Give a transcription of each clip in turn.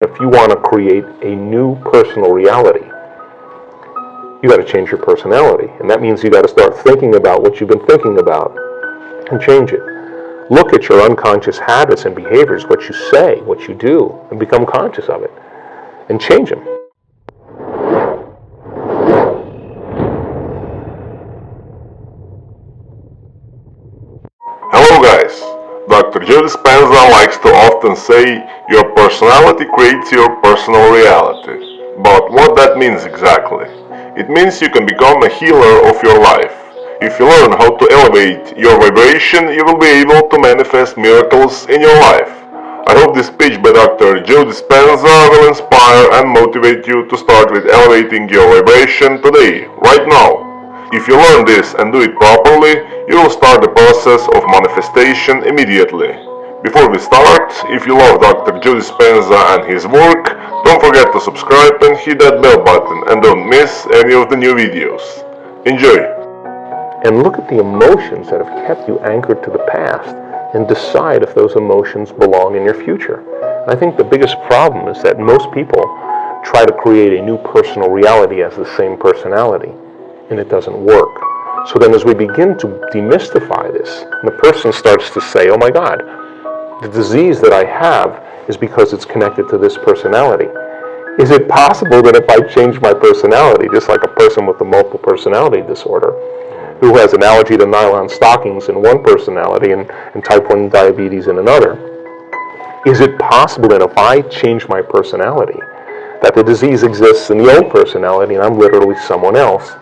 If you want to create a new personal reality, you got to change your personality. And that means you got to start thinking about what you've been thinking about and change it. Look at your unconscious habits and behaviors, what you say, what you do, and become conscious of it and change them. Hello guys, Dr. Joe Dispenza likes to often say your personality creates your personal reality. But what that means exactly? It means you can become a healer of your life. If you learn how to elevate your vibration, you will be able to manifest miracles in your life. I hope this speech by Dr. Joe Dispenza will inspire and motivate you to start with elevating your vibration today, right now. If you learn this and do it properly, you will start the process of manifestation immediately. Before we start, if you love Dr. Joe Dispenza and his work, don't forget to subscribe and hit that bell button and don't miss any of the new videos. Enjoy! And look at the emotions that have kept you anchored to the past and decide if those emotions belong in your future. I think the biggest problem is that most people try to create a new personal reality as the same personality, and it doesn't work. So then as we begin to demystify this, and the person starts to say, oh my God, the disease that I have is because it's connected to this personality. Is it possible that if I change my personality, just like a person with a multiple personality disorder, who has an allergy to nylon stockings in one personality and type 1 diabetes in another, is it possible that if I change my personality, that the disease exists in the old personality and I'm literally someone else?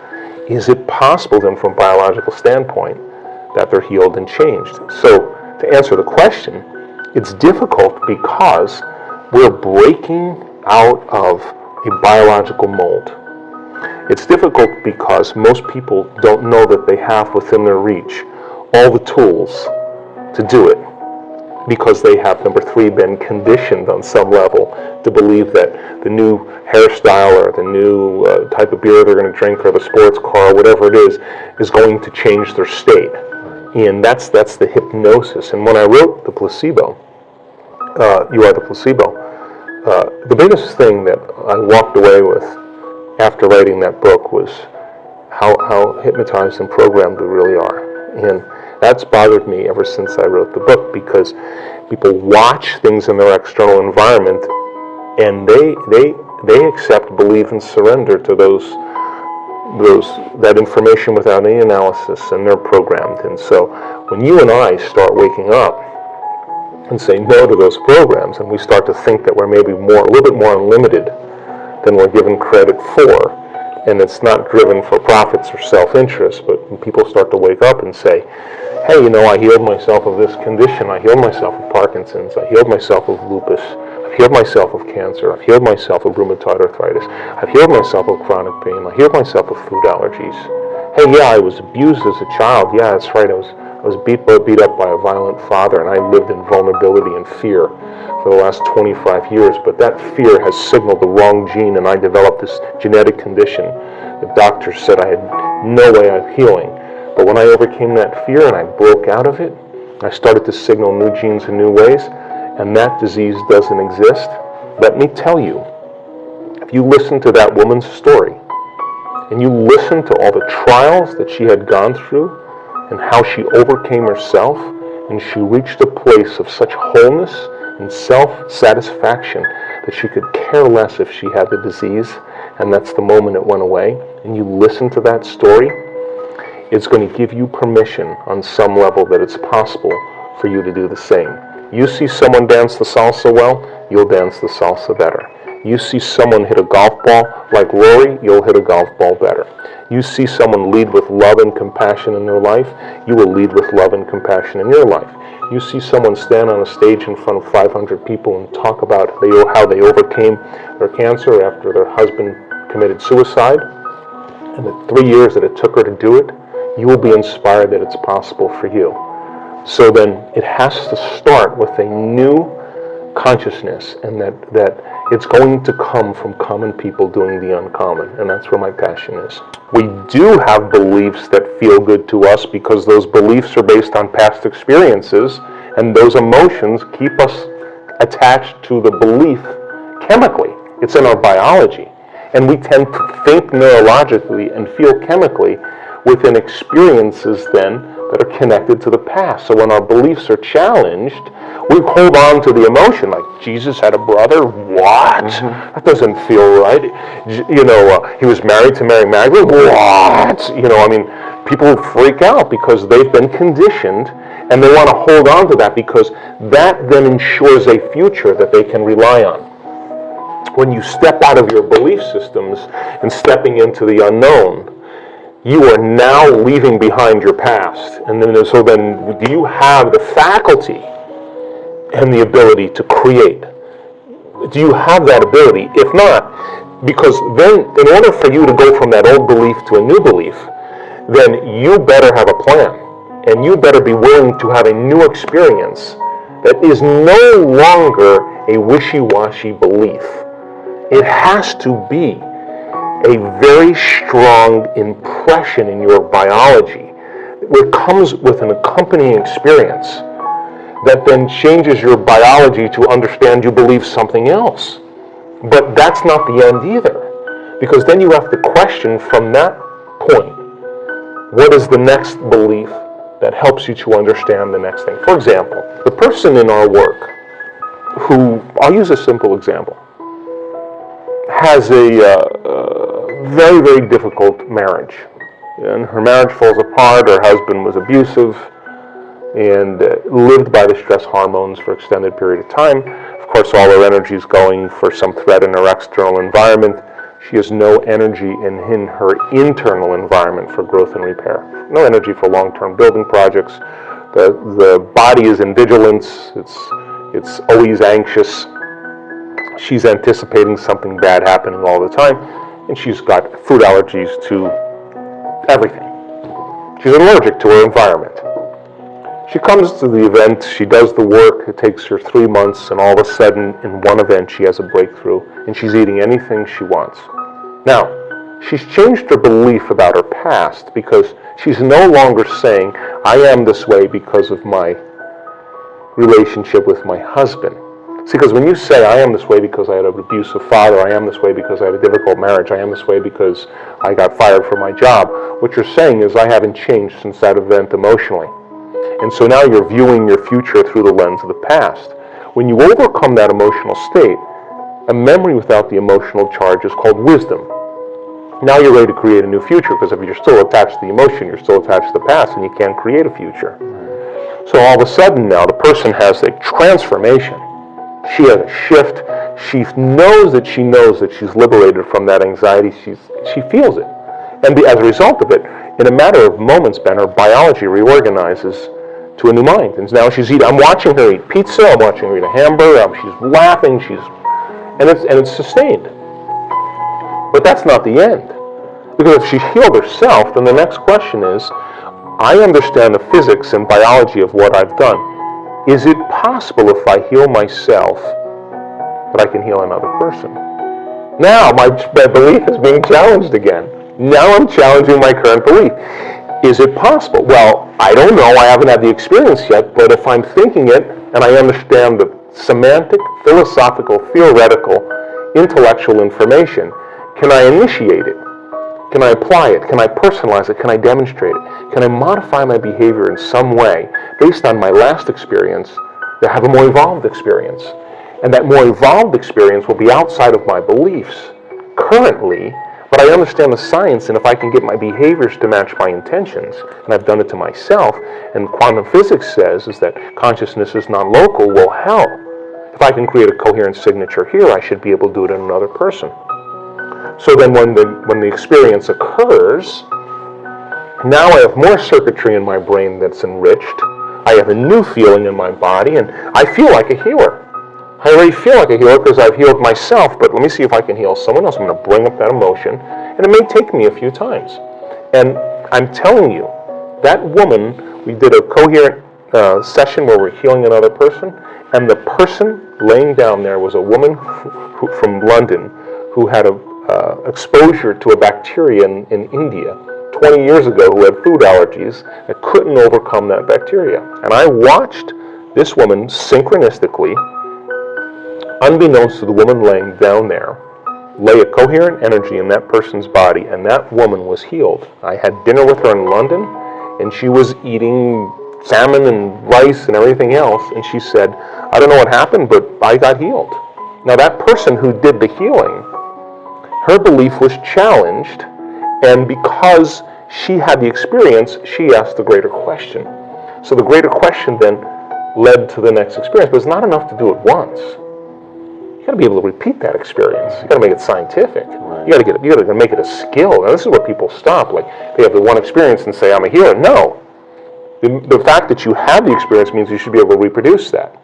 Is it possible then from a biological standpoint that they're healed and changed? So to answer the question, it's difficult because we're breaking out of a biological mold. It's difficult because most people don't know that they have within their reach all the tools to do it, because they have, number 3, been conditioned on some level to believe that the new hairstyle or the new type of beer they're going to drink or the sports car or whatever it is going to change their state. And that's the hypnosis. And when I wrote The Placebo, You Are the Placebo, the biggest thing that I walked away with after writing that book was how hypnotized and programmed we really are. And that's bothered me ever since I wrote the book, because people watch things in their external environment and they accept, believe, and surrender to that information without any analysis, and they're programmed. And so when you and I start waking up and say no to those programs, and we start to think that we're maybe a little bit more unlimited than we're given credit for, and it's not driven for profits or self-interest, but when people start to wake up and say, hey, I healed myself of this condition, I healed myself of Parkinson's, I healed myself of lupus, I've healed myself of cancer, I've healed myself of rheumatoid arthritis, I've healed myself of chronic pain, I healed myself of food allergies. Hey, yeah, I was abused as a child, yeah, that's right, I was beat up by a violent father, and I lived in vulnerability and fear for the last 25 years, but that fear has signaled the wrong gene, and I developed this genetic condition. The doctors said I had no way of healing. But when I overcame that fear and I broke out of it, I started to signal new genes in new ways, and that disease doesn't exist. Let me tell you, if you listen to that woman's story, and you listen to all the trials that she had gone through, and how she overcame herself, and she reached a place of such wholeness and self-satisfaction that she could care less if she had the disease, and that's the moment it went away, and you listen to that story, it's going to give you permission on some level that it's possible for you to do the same. You see someone dance the salsa well, you'll dance the salsa better. You see someone hit a golf ball like Rory, you'll hit a golf ball better. You see someone lead with love and compassion in their life, you will lead with love and compassion in your life. You see someone stand on a stage in front of 500 people and talk about how they overcame their cancer after their husband committed suicide, and the 3 years that it took her to do it, you will be inspired that it's possible for you. So then it has to start with a new consciousness, and that it's going to come from common people doing the uncommon, and that's where my passion is. We do have beliefs that feel good to us because those beliefs are based on past experiences, and those emotions keep us attached to the belief chemically. It's in our biology. And we tend to think neurologically and feel chemically within experiences then that are connected to the past. So when our beliefs are challenged, we hold on to the emotion, like Jesus had a brother. What? That doesn't feel right. He was married to Mary Magdalene. What? People freak out because they've been conditioned, and they want to hold on to that because that then ensures a future that they can rely on. When you step out of your belief systems and stepping into the unknown, you are now leaving behind your past. And then, do you have the faculty and the ability to create? Do you have that ability? If not, because then in order for you to go from that old belief to a new belief, then you better have a plan. And you better be willing to have a new experience that is no longer a wishy-washy belief. It has to be a very strong impression in your biology. It comes with an accompanying experience that then changes your biology to understand you believe something else. But that's not the end either, because then you have to question from that point, what is the next belief that helps you to understand the next thing? For example, the person in our work who, I'll use a simple example, has a very, very difficult marriage. And her marriage falls apart, her husband was abusive, and lived by the stress hormones for an extended period of time. Of course, all her energy is going for some threat in her external environment. She has no energy in her internal environment for growth and repair. No energy for long-term building projects. The body is in vigilance. It's always anxious. She's anticipating something bad happening all the time, and she's got food allergies to everything. She's allergic to her environment. She comes to the event, she does the work, it takes her 3 months, and all of a sudden, in one event, she has a breakthrough, and she's eating anything she wants. Now, she's changed her belief about her past because she's no longer saying, I am this way because of my relationship with my husband. See, because when you say, I am this way because I had an abusive father, I am this way because I had a difficult marriage, I am this way because I got fired from my job, what you're saying is, I haven't changed since that event emotionally. And so now you're viewing your future through the lens of the past. When you overcome that emotional state, a memory without the emotional charge is called wisdom. Now you're ready to create a new future, because if you're still attached to the emotion, you're still attached to the past, and you can't create a future. So all of a sudden now, the person has a transformation. She has a shift. She knows that she's liberated from that anxiety. She feels it. And as a result of it, in a matter of moments, Ben, her biology reorganizes to a new mind. And now she's eating. I'm watching her eat pizza. I'm watching her eat a hamburger. She's laughing. And it's sustained. But that's not the end. Because if she's healed herself, then the next question is, I understand the physics and biology of what I've done. Is it possible if I heal myself that I can heal another person? Now my belief is being challenged again. Now I'm challenging my current belief. Is it possible? Well, I don't know. I haven't had the experience yet, but if I'm thinking it and I understand the semantic, philosophical, theoretical, intellectual information, can I initiate it? Can I apply it? Can I personalize it? Can I demonstrate it? Can I modify my behavior in some way based on my last experience to have a more evolved experience? And that more evolved experience will be outside of my beliefs currently, but I understand the science, and if I can get my behaviors to match my intentions, and I've done it to myself, and quantum physics says is that consciousness is non-local, well, hell, if I can create a coherent signature here, I should be able to do it in another person. So then when the experience occurs, now I have more circuitry in my brain that's enriched. I have a new feeling in my body, and I feel like a healer. I already feel like a healer because I've healed myself, but let me see if I can heal someone else. I'm going to bring up that emotion, and it may take me a few times. And I'm telling you, that woman, we did a coherent session where we're healing another person, and the person laying down there was a woman from London who had exposure to a bacteria in India 20 years ago who had food allergies that couldn't overcome that bacteria. And I watched this woman synchronistically Unbeknownst to the woman laying down there, lay a coherent energy in that person's body, and that woman was healed. I had dinner with her in London, and she was eating salmon and rice and everything else, and she said, I don't know what happened, but I got healed. Now that person who did the healing, her belief was challenged, and because she had the experience, she asked the greater question. So the greater question then led to the next experience, but it's not enough to do it once. You got to be able to repeat that experience. You got to make it scientific. Right. You got to make it a skill. Now this is where people stop. Like they have the one experience and say, I'm a healer. No. The fact that you have the experience means you should be able to reproduce that.